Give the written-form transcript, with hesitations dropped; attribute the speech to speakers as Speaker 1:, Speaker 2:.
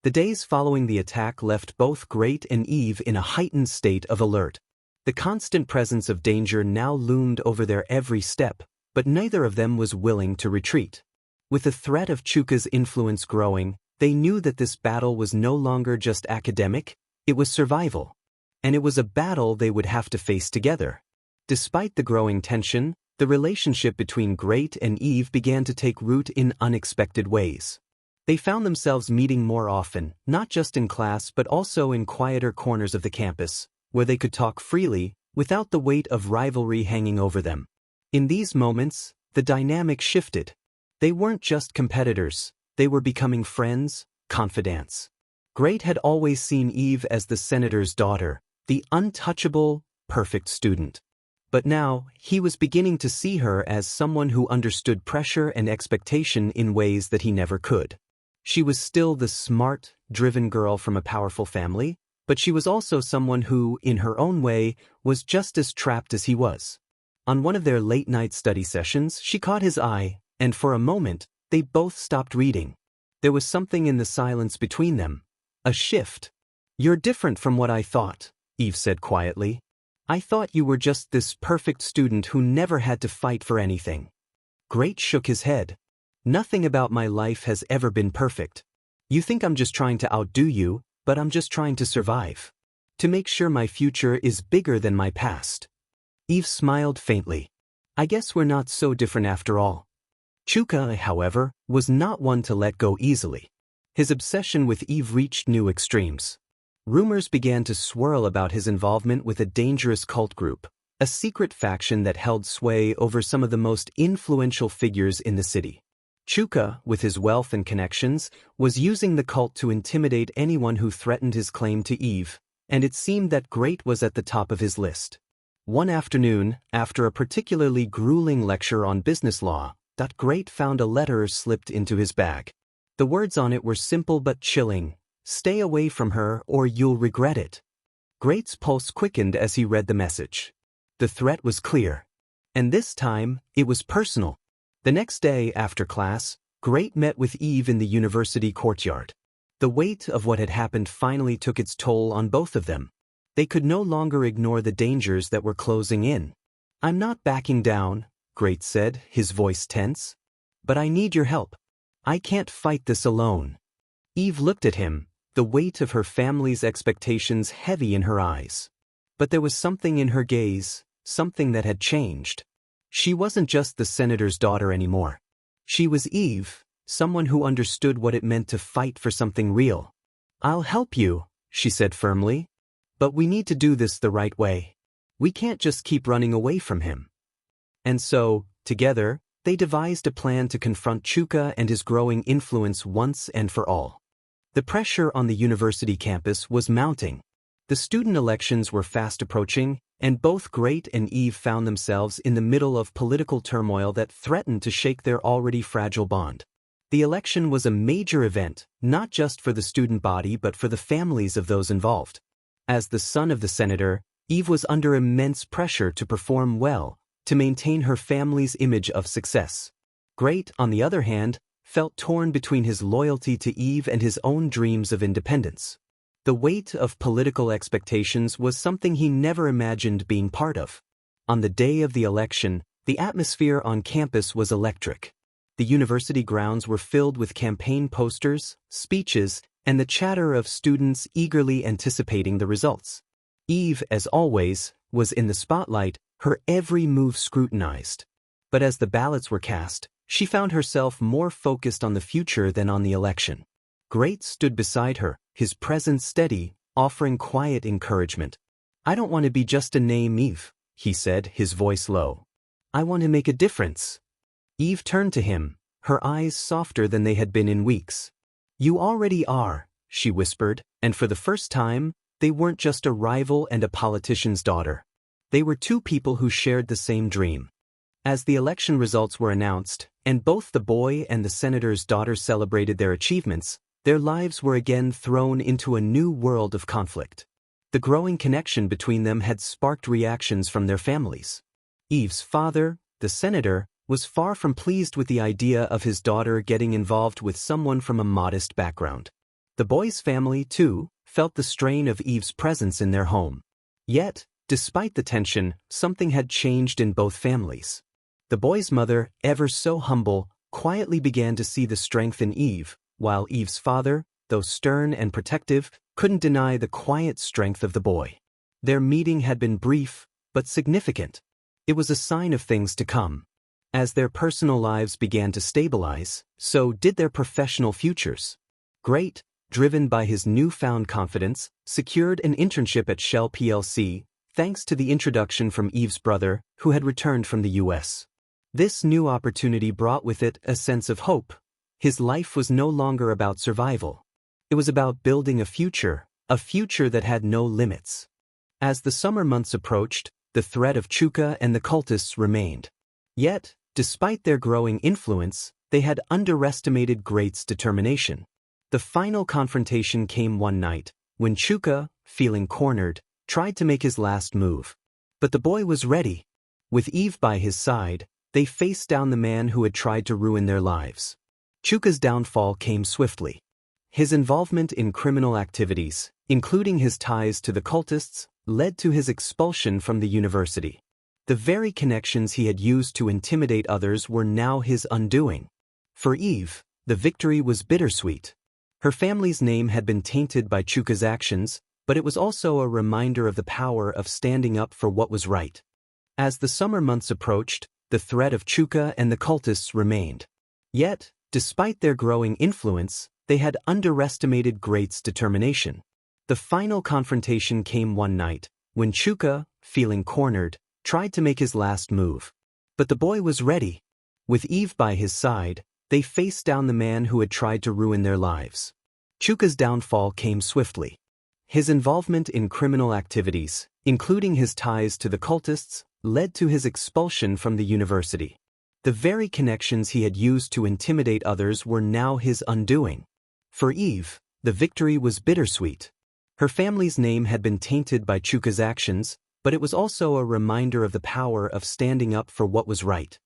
Speaker 1: The days following the attack left both Great and Eve in a heightened state of alert. The constant presence of danger now loomed over their every step, but neither of them was willing to retreat. With the threat of Chuka's influence growing, they knew that this battle was no longer just academic, it was survival. And it was a battle they would have to face together. Despite the growing tension, the relationship between Great and Eve began to take root in unexpected ways. They found themselves meeting more often, not just in class but also in quieter corners of the campus, where they could talk freely, without the weight of rivalry hanging over them. In these moments, the dynamic shifted. They weren't just competitors, they were becoming friends, confidants. Great had always seen Eve as the senator's daughter, the untouchable, perfect student. But now, he was beginning to see her as someone who understood pressure and expectation in ways that he never could. She was still the smart, driven girl from a powerful family, but she was also someone who, in her own way, was just as trapped as he was. On one of their late-night study sessions, she caught his eye, and for a moment, they both stopped reading. There was something in the silence between them, a shift. "You're different from what I thought," Eve said quietly. "I thought you were just this perfect student who never had to fight for anything." Great shook his head. "Nothing about my life has ever been perfect. You think I'm just trying to outdo you, but I'm just trying to survive. To make sure my future is bigger than my past." Eve smiled faintly. "I guess we're not so different after all." Chuka, however, was not one to let go easily. His obsession with Eve reached new extremes. Rumors began to swirl about his involvement with a dangerous cult group, a secret faction that held sway over some of the most influential figures in the city. Chuka, with his wealth and connections, was using the cult to intimidate anyone who threatened his claim to Eve, and it seemed that Great was at the top of his list. One afternoon, after a particularly grueling lecture on business law, Great found a letter slipped into his bag. The words on it were simple but chilling: "Stay away from her or you'll regret it." Great's pulse quickened as he read the message. The threat was clear. And this time, it was personal. The next day, after class, Great met with Eve in the university courtyard. The weight of what had happened finally took its toll on both of them. They could no longer ignore the dangers that were closing in. "I'm not backing down," Great said, his voice tense. "But I need your help. I can't fight this alone." Eve looked at him, the weight of her family's expectations heavy in her eyes. But there was something in her gaze, something that had changed. She wasn't just the senator's daughter anymore. She was Eve, someone who understood what it meant to fight for something real. "I'll help you," she said firmly. "But we need to do this the right way. We can't just keep running away from him." And so, together, they devised a plan to confront Chuka and his growing influence once and for all. The pressure on the university campus was mounting. The student elections were fast approaching, and both Great and Eve found themselves in the middle of political turmoil that threatened to shake their already fragile bond. The election was a major event, not just for the student body but for the families of those involved. As the son of the senator, Eve was under immense pressure to perform well, to maintain her family's image of success. Great, on the other hand, felt torn between his loyalty to Eve and his own dreams of independence. The weight of political expectations was something he never imagined being part of. On the day of the election, the atmosphere on campus was electric. The university grounds were filled with campaign posters, speeches, and the chatter of students eagerly anticipating the results. Eve, as always, was in the spotlight, her every move scrutinized. But as the ballots were cast, she found herself more focused on the future than on the election. Great stood beside her, his presence steady, offering quiet encouragement. "I don't want to be just a name, Eve," he said, his voice low. "I want to make a difference." Eve turned to him, her eyes softer than they had been in weeks. "You already are," she whispered, and for the first time, they weren't just a rival and a politician's daughter. They were two people who shared the same dream. As the election results were announced, and both the boy and the senator's daughter celebrated their achievements, their lives were again thrown into a new world of conflict. The growing connection between them had sparked reactions from their families. Eve's father, the senator, was far from pleased with the idea of his daughter getting involved with someone from a modest background. The boy's family, too, felt the strain of Eve's presence in their home. Yet, despite the tension, something had changed in both families. The boy's mother, ever so humble, quietly began to see the strength in Eve, while Eve's father, though stern and protective, couldn't deny the quiet strength of the boy. Their meeting had been brief, but significant. It was a sign of things to come. As their personal lives began to stabilize, so did their professional futures. Great, driven by his newfound confidence, secured an internship at Shell plc, thanks to the introduction from Eve's brother, who had returned from the US. This new opportunity brought with it a sense of hope. His life was no longer about survival. It was about building a future that had no limits. As the summer months approached, the threat of Chuka and the cultists remained. Yet, despite their growing influence, they had underestimated Great's determination. The final confrontation came one night, when Chuka, feeling cornered, tried to make his last move. But the boy was ready. With Eve by his side, they faced down the man who had tried to ruin their lives. Chuka's downfall came swiftly. His involvement in criminal activities, including his ties to the cultists, led to his expulsion from the university. The very connections he had used to intimidate others were now his undoing. For Eve, the victory was bittersweet. Her family's name had been tainted by Chuka's actions, but it was also a reminder of the power of standing up for what was right. As the summer months approached, the threat of Chuka and the cultists remained. Yet, despite their growing influence, they had underestimated Great's determination. The final confrontation came one night, when Chuka, feeling cornered, tried to make his last move. But the boy was ready. With Eve by his side, they faced down the man who had tried to ruin their lives. Chuka's downfall came swiftly. His involvement in criminal activities, including his ties to the cultists, led to his expulsion from the university. The very connections he had used to intimidate others were now his undoing. For Eve, the victory was bittersweet. Her family's name had been tainted by Chuka's actions, but it was also a reminder of the power of standing up for what was right.